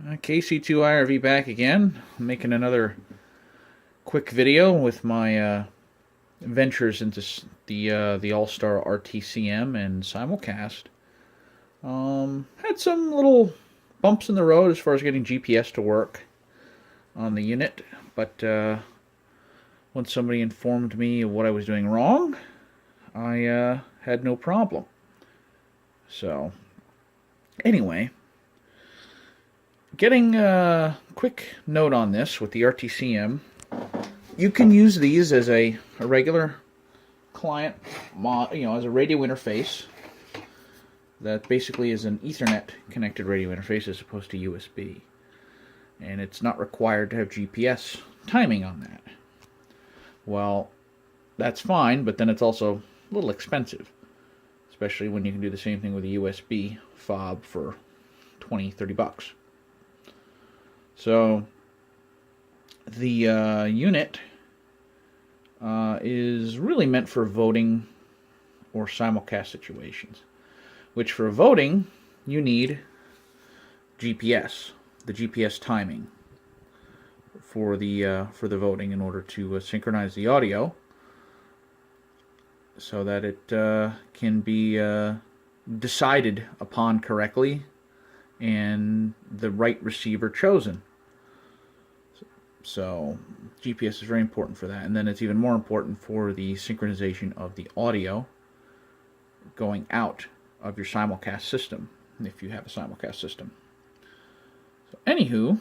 KC2IRV back again, making another quick video with my ventures into the Allstar RTCM and Simulcast. Had some little bumps in the road as far as getting GPS to work on the unit, but when somebody informed me of what I was doing wrong, I had no problem. So, anyway, getting a quick note on this with the RTCM, you can use these as a regular client, as a radio interface that basically is an Ethernet connected radio interface as opposed to USB. And it's not required to have GPS timing on that. Well, that's fine, but then it's also a little expensive, especially when you can do the same thing with a USB fob for 20, 30 bucks. So the unit is really meant for voting or simulcast situations, which for voting you need GPS, the GPS timing for the voting in order to synchronize the audio so that it can be decided upon correctly and the right receiver chosen. So GPS is very important for that, and then it's even more important for the synchronization of the audio going out of your simulcast system, if you have a simulcast system. So anywho,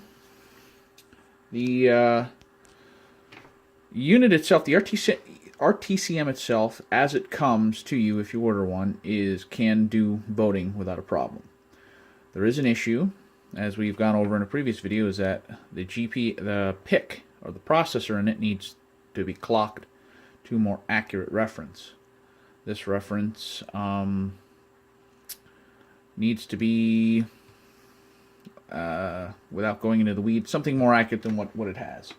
the unit itself, the RTCM itself, as it comes to you if you order one, can do voting without a problem. There is an issue, as we've gone over in a previous video, is that the PIC, or the processor in it, needs to be clocked to a more accurate reference. This reference needs to be, without going into the weeds, something more accurate than what it has.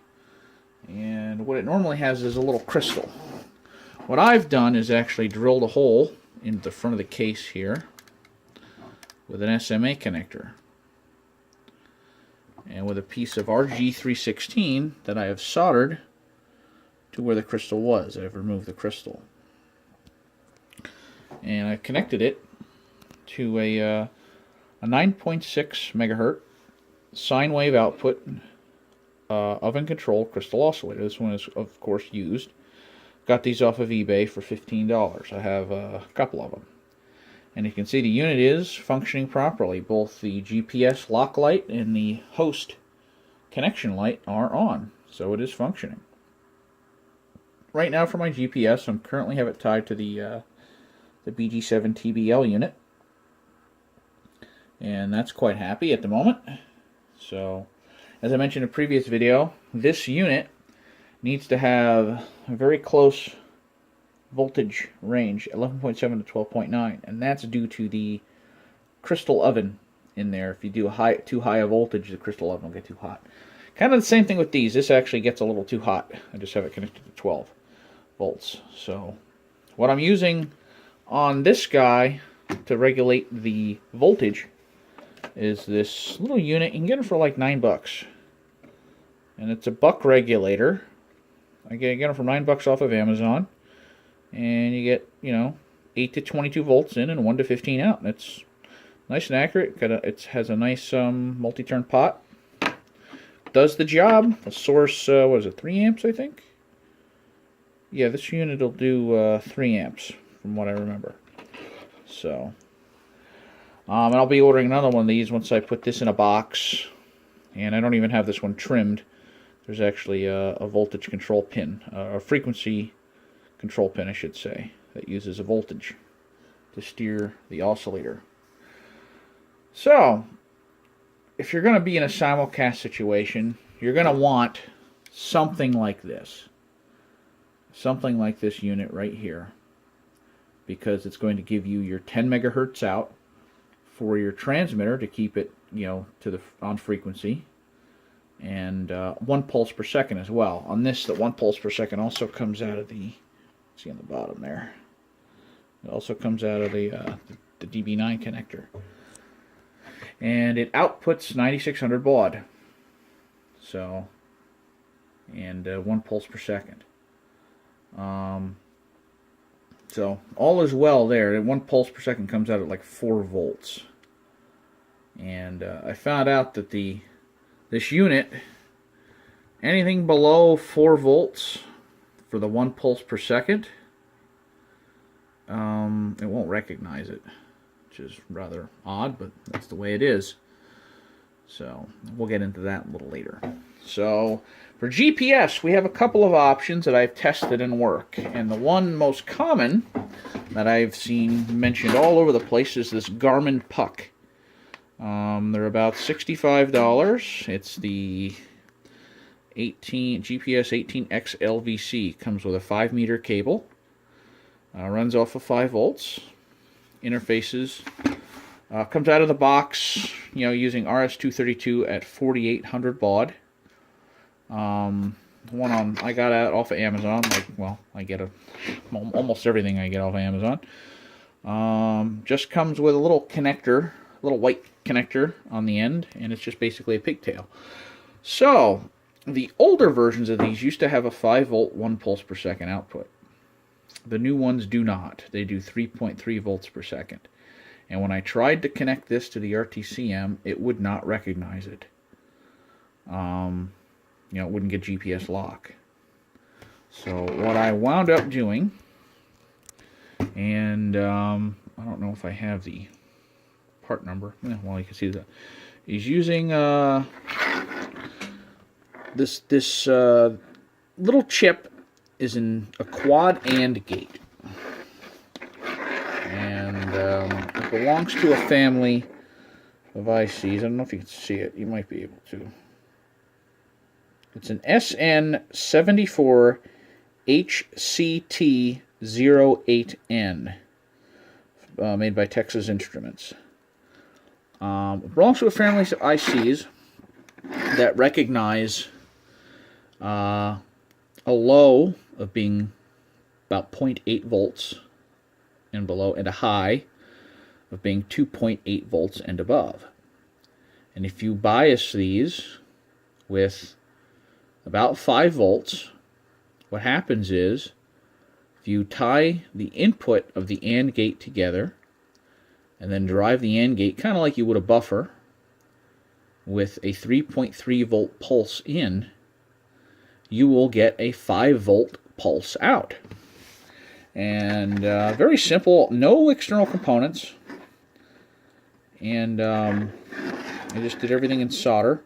And what it normally has is a little crystal. What I've done is actually drilled a hole into the front of the case here with an SMA connector, and with a piece of RG316 that I have soldered to where the crystal was. I've removed the crystal, and I've connected it to a 9.6 megahertz sine wave output oven control crystal oscillator. This one is of course used. Got these off of eBay for $15. I have a couple of them. And you can see the unit is functioning properly. Both the GPS lock light and the host connection light are on, so it is functioning. Right now for my GPS, I currently have it tied to the BG7 TBL unit, and that's quite happy at the moment. So, as I mentioned in a previous video, this unit needs to have a very close voltage range, 11.7 to 12.9, and that's due to the crystal oven in there. If you do too high a voltage, the crystal oven will get too hot. Kind of the same thing with these. This actually gets a little too hot. I just have it connected to 12 volts. So what I'm using on this guy to regulate the voltage is this little unit. You can get it for like $9, and it's a buck regulator. I get it for $9 off of Amazon. And you get, 8 to 22 volts in and 1 to 15 out. And it's nice and accurate. It has a nice multi-turn pot. Does the job. The source, 3 amps, I think? Yeah, this unit will do 3 amps, from what I remember. So, and I'll be ordering another one of these once I put this in a box. And I don't even have this one trimmed. There's actually a voltage control pin, a frequency control pin, I should say, that uses a voltage to steer the oscillator. So, if you're going to be in a simulcast situation, you're going to want something like this. Something like this unit right here. Because it's going to give you your 10 megahertz out for your transmitter to keep it, on frequency. And 1 pulse per second as well. On this, the 1 pulse per second also comes out of the, see on the bottom there, it also comes out of the DB9 connector. and it outputs 9600 baud. So, and 1 pulse per second. So all is well there. And 1 pulse per second comes out at like 4 volts. And I found out that this unit, anything below 4 volts for the 1 pulse per second, it won't recognize it, which is rather odd, but that's the way it is. So we'll get into that a little later. So for GPS, we have a couple of options that I've tested and work. And the one most common that I've seen mentioned all over the place is this Garmin Puck. They're about $65. It's the GPS 18X LVC. Comes with a 5-meter cable. Runs off of 5 volts. Interfaces. Comes out of the box, using RS-232 at 4800 baud. One I got out off of Amazon. I get almost everything I get off of Amazon. Just comes with a little connector, a little white connector on the end, and it's just basically a pigtail. So the older versions of these used to have a 5-volt 1 pulse per second output. The new ones do not. They do 3.3 volts per second. And when I tried to connect this to the RTCM, it would not recognize it. It wouldn't get GPS lock. So what I wound up doing, and I don't know if I have the part number. Well, you can see that. Is using this little chip is in a quad AND gate. And it belongs to a family of ICs. I don't know if you can see it. You might be able to. It's an SN74HCT08N, made by Texas Instruments. It belongs to a family of ICs that recognize a low of being about 0.8 volts and below, and a high of being 2.8 volts and above. And if you bias these with about 5 volts, what happens is, if you tie the input of the AND gate together, and then drive the AND gate kind of like you would a buffer, with a 3.3 volt pulse in, you will get a 5 volt pulse out. And very simple, no external components. And I just did everything in solder.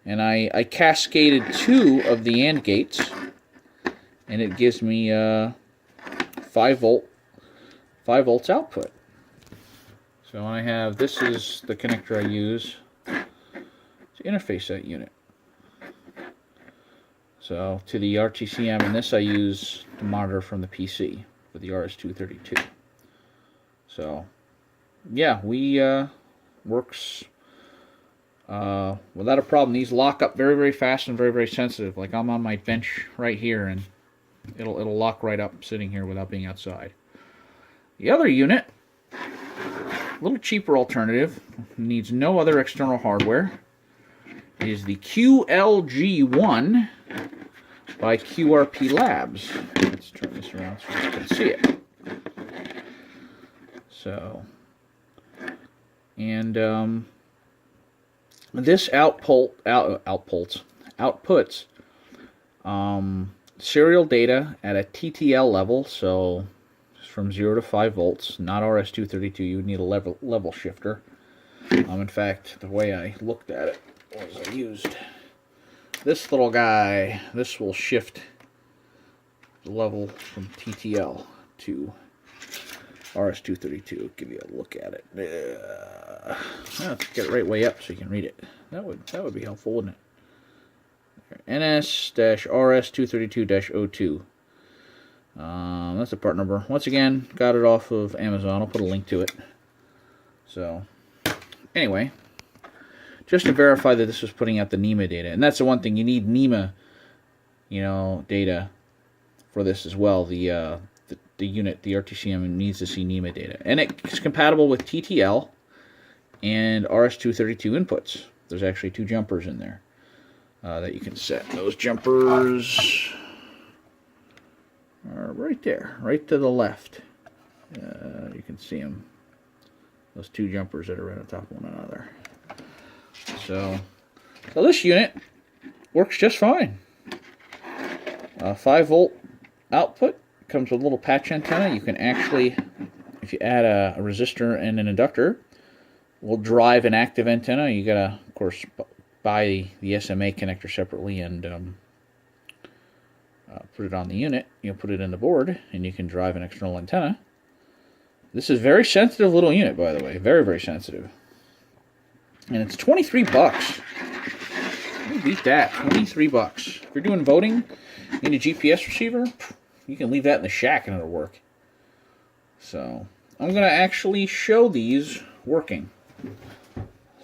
And I cascaded 2 of the AND gates, and it gives me 5 volts output. So I have, this is the connector I use to interface that unit. So to the RTCM, and this I use to monitor from the PC with the RS-232. So yeah, we works without a problem. These lock up very, very fast and very, very sensitive. Like I'm on my bench right here, and it'll lock right up sitting here without being outside. The other unit, a little cheaper alternative, needs no other external hardware, is the QLG1 by QRP Labs. Let's turn this around so you can see it. So, and this outputs serial data at a TTL level, so from 0 to 5 volts, not RS-232. You would need a level shifter. In fact, the way I looked at it was I used this little guy. This will shift the level from TTL to RS-232. Give you a look at it. Let's get it right way up so you can read it. That would be helpful, wouldn't it? NS-RS-232-02. That's the part number. Once again, got it off of Amazon. I'll put a link to it. So, anyway, just to verify that this was putting out the NEMA data. And that's the one thing, you need NEMA, data for this as well. The unit, the RTCM, needs to see NEMA data. And it's compatible with TTL and RS-232 inputs. There's actually 2 jumpers in there that you can set. Those jumpers are right there, right to the left. You can see them. Those 2 jumpers that are right on top of one another. So this unit works just fine. 5-volt output. Comes with a little patch antenna. You can actually, if you add a resistor and an inductor, will drive an active antenna. You gotta, of course, buy the SMA connector separately and put it on the unit. You'll put it in the board, and you can drive an external antenna. This is a very sensitive little unit, by the way. Very, very sensitive. And it's 23 bucks. You beat that. 23 bucks. If you're doing voting, you need a GPS receiver, you can leave that in the shack and it'll work. So, I'm going to actually show these working.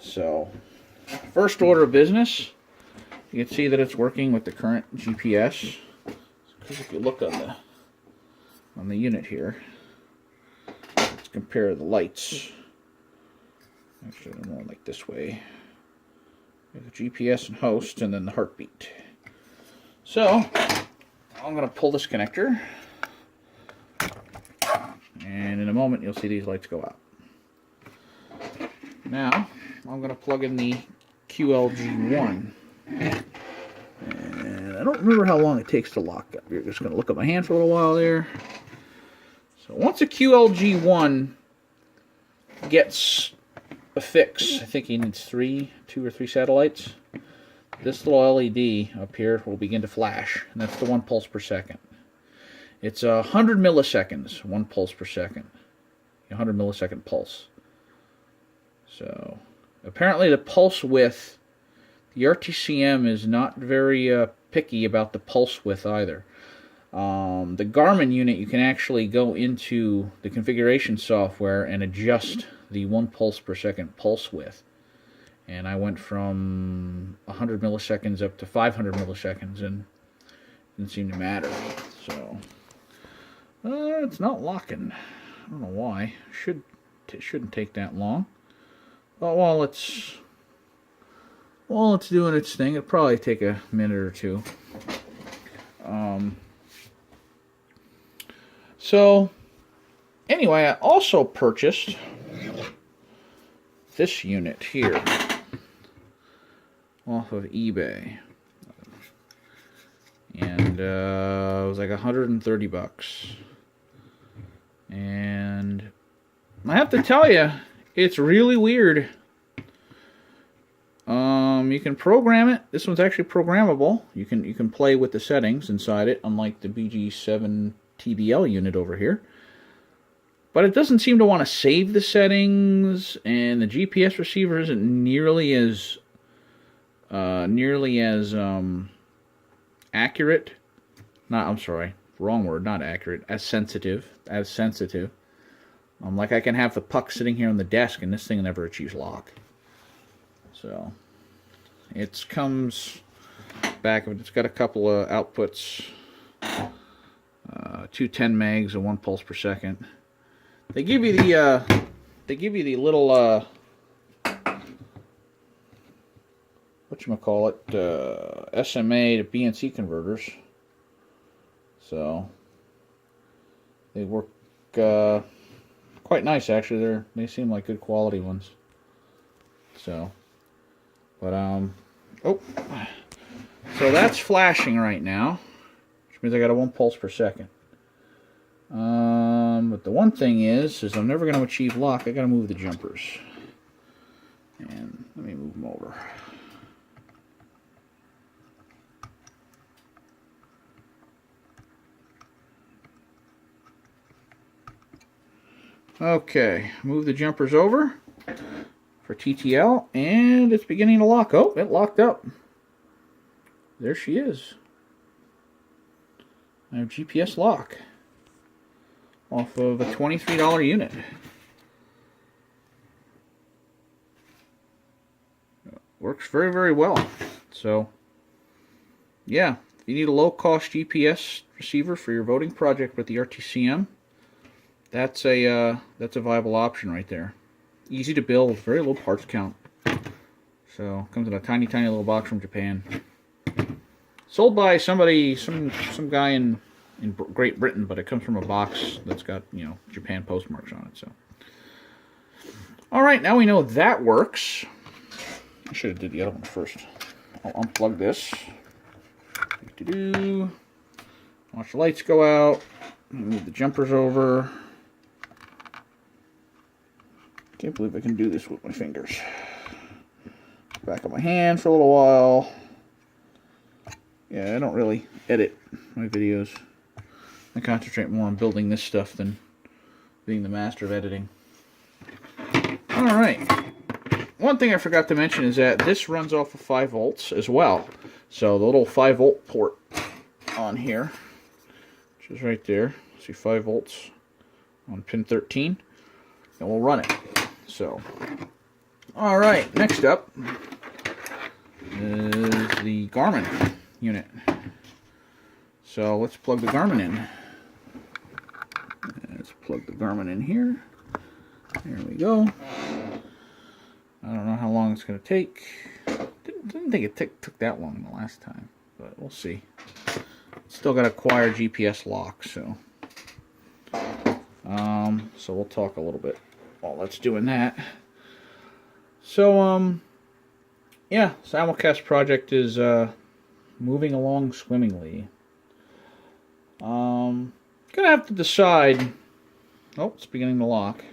So, first order of business, you can see that it's working with the current GPS. Because if you look on the unit here, let's compare the lights. Actually, more like this way. The GPS and host, and then the heartbeat. So, I'm going to pull this connector, and in a moment you'll see these lights go out. Now, I'm going to plug in the QLG1, and I don't remember how long it takes to lock up. You're just going to look at my hand for a little while there. So once a QLG1 gets a fix, I think he needs 2 or 3 satellites. This little LED up here will begin to flash, and that's the 1 pulse per second. It's 100 milliseconds, 1 pulse per second. 100 millisecond pulse. So, apparently the pulse width, the RTCM is not very picky about the pulse width either. The Garmin unit, you can actually go into the configuration software and adjust the 1 pulse per second pulse width. And I went from 100 milliseconds up to 500 milliseconds, and it didn't seem to matter. So, it's not locking. I don't know why. It shouldn't take that long. But while it's doing its thing, it'll probably take a minute or 2. So, anyway, I also purchased this unit here off of eBay, and it was like 130 bucks. And I have to tell you, it's really weird. You can program it. This one's actually programmable. You can play with the settings inside it, unlike the BG7 TBL unit over here. But it doesn't seem to want to save the settings, and the GPS receiver isn't nearly as accurate. I'm sorry, wrong word, not accurate. As sensitive. Like I can have the puck sitting here on the desk, and this thing never achieves lock. So it comes back. It's got a couple of outputs, 2 10 megs and 1 pulse per second. They give you the little whatchamacallit, SMA to BNC converters. So they work quite nice, actually. They seem like good quality ones. So, but so that's flashing right now, which means I got a 1 pulse per second. But the one thing is I'm never going to achieve lock. I got to move the jumpers, and let me move them over. Okay, move the jumpers over for TTL, and it's beginning to lock. Oh, it locked up. There she is. I have GPS lock off of a $23 unit. Works very, very well. So, yeah, if you need a low-cost GPS receiver for your voting project with the RTCM, that's a viable option right there. easy to build, very low parts count. So comes in a tiny, tiny little box from Japan. Sold by somebody, some guy in Great Britain, but it comes from a box that's got, you know, Japan postmarks on it. So, all right, now we know that works. I should have did the other one first. I'll unplug this. Watch the lights go out. Move the jumpers over. Can't believe I can do this with my fingers. Back of my hand for a little while. Yeah, I don't really edit my videos. I concentrate more on building this stuff than being the master of editing. Alright. One thing I forgot to mention is that this runs off of 5 volts as well. So the little 5 volt port on here, which is right there. See 5 volts on pin 13. And we'll run it. So, alright, next up is the Garmin unit. So let's plug the Garmin in. Let's plug the Garmin in here. There we go. I don't know how long it's going to take. Didn't think it took that long the last time, but we'll see. Still got to acquire GPS lock, so we'll talk a little bit while that's doing that. So yeah, Simulcast project is moving along swimmingly. Gonna have to decide. Oh, it's beginning to lock.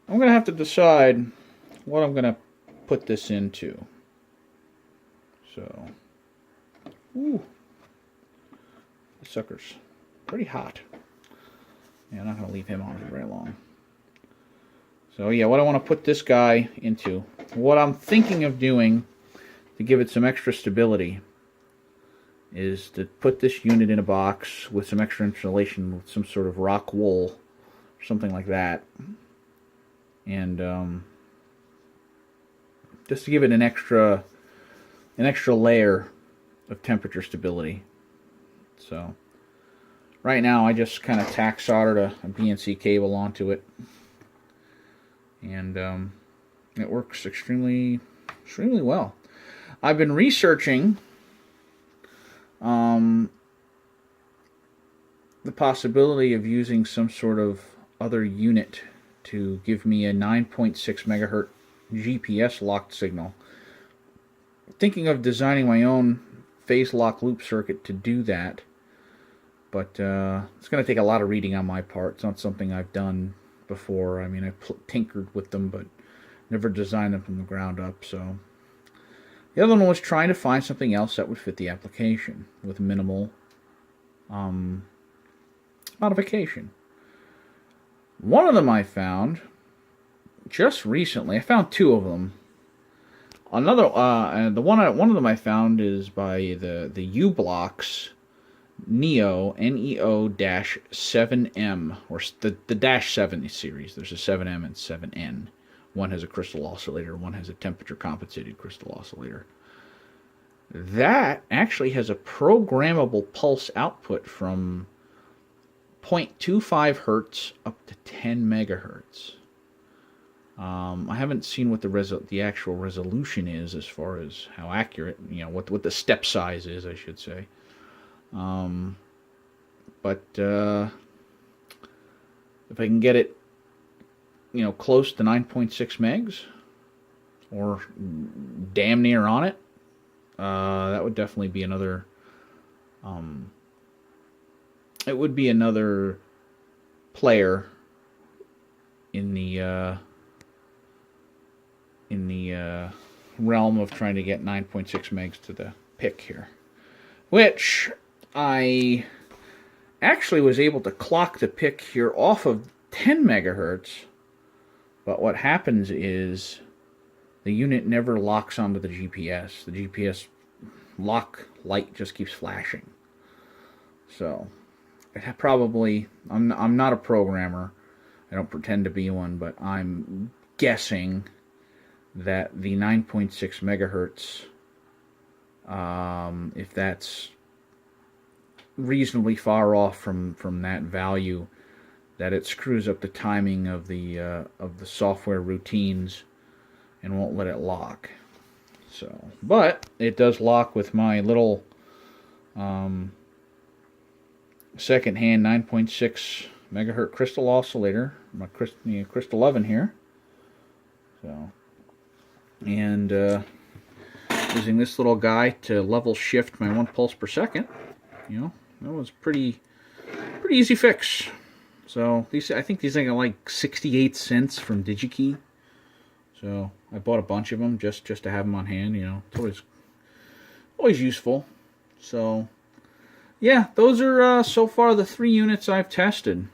I'm gonna have to decide what I'm gonna put this into. So, ooh, the sucker's pretty hot. Yeah, I'm not gonna leave him on for very long. So yeah, what I want to put this guy into, what I'm thinking of doing to give it some extra stability, is to put this unit in a box with some extra insulation with some sort of rock wool or something like that, and just to give it an extra layer of temperature stability. So right now I just kind of tack soldered a BNC cable onto it, and it works extremely well. I've been researching the possibility of using some sort of other unit to give me a 9.6 megahertz GPS locked signal. Thinking of designing my own phase lock loop circuit to do that, but it's going to take a lot of reading on my part. It's not something I've done before. I mean, I've tinkered with them, but never designed them from the ground up. So the other one was trying to find something else that would fit the application with minimal modification. One of them I found just recently. I found 2 of them. Another, one of them I found is by the U-Blocks Neo NEO-7M, or the dash 7 series. There's a 7M and 7N. One has a crystal oscillator, one has a temperature compensated crystal oscillator. That actually has a programmable pulse output from 0.25 hertz up to 10 megahertz. I haven't seen what the actual resolution is as far as how accurate, you know, what the step size is, I should say. But if I can get it, you know, close to 9.6 megs, or damn near on it, that would definitely be another. It would be another player in the realm of trying to get 9.6 megs to the pick here, which I actually was able to clock the pick here off of 10 megahertz. But what happens is the unit never locks onto the GPS. The GPS lock light just keeps flashing. So it probably, I'm not a programmer. I don't pretend to be one, but I'm guessing that the 9.6 megahertz, if that's reasonably far off from that value, that it screws up the timing of the software routines and won't let it lock. So, but it does lock with my little second-hand 9.6 megahertz crystal oscillator, my crystal oven here. So, and using this little guy to level shift my 1 pulse per second, you know, that was pretty easy fix. So I think these things are like 68 cents from DigiKey. So I bought a bunch of them just to have them on hand. You know, it's always useful. So yeah, those are so far the 3 units I've tested.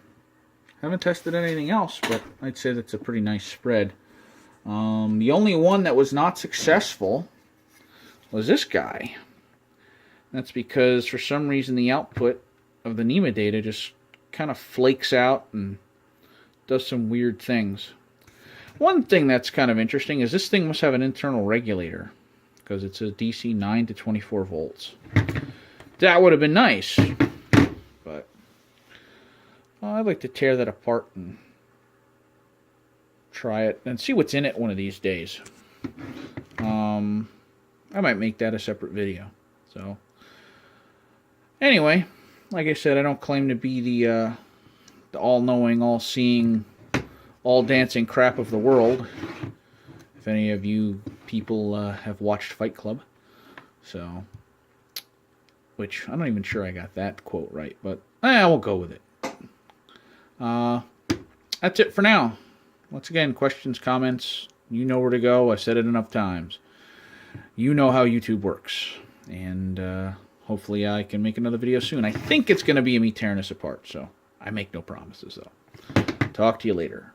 Haven't tested anything else, but I'd say that's a pretty nice spread. The only one that was not successful was this guy. That's because for some reason the output of the NEMA data just kind of flakes out and does some weird things. One thing that's kind of interesting is this thing must have an internal regulator, because it's a DC 9 to 24 volts. That would have been nice, but I'd like to tear that apart and try it and see what's in it one of these days. I might make that a separate video. So anyway, like I said, I don't claim to be the all-knowing, all-seeing, all-dancing crap of the world. If any of you people have watched Fight Club. So, which I'm not even sure I got that quote right, but we'll go with it. That's it for now. Once again, questions, comments, you know where to go. I've said it enough times. You know how YouTube works. And hopefully I can make another video soon. I think it's going to be me tearing this apart, so I make no promises, though. Talk to you later.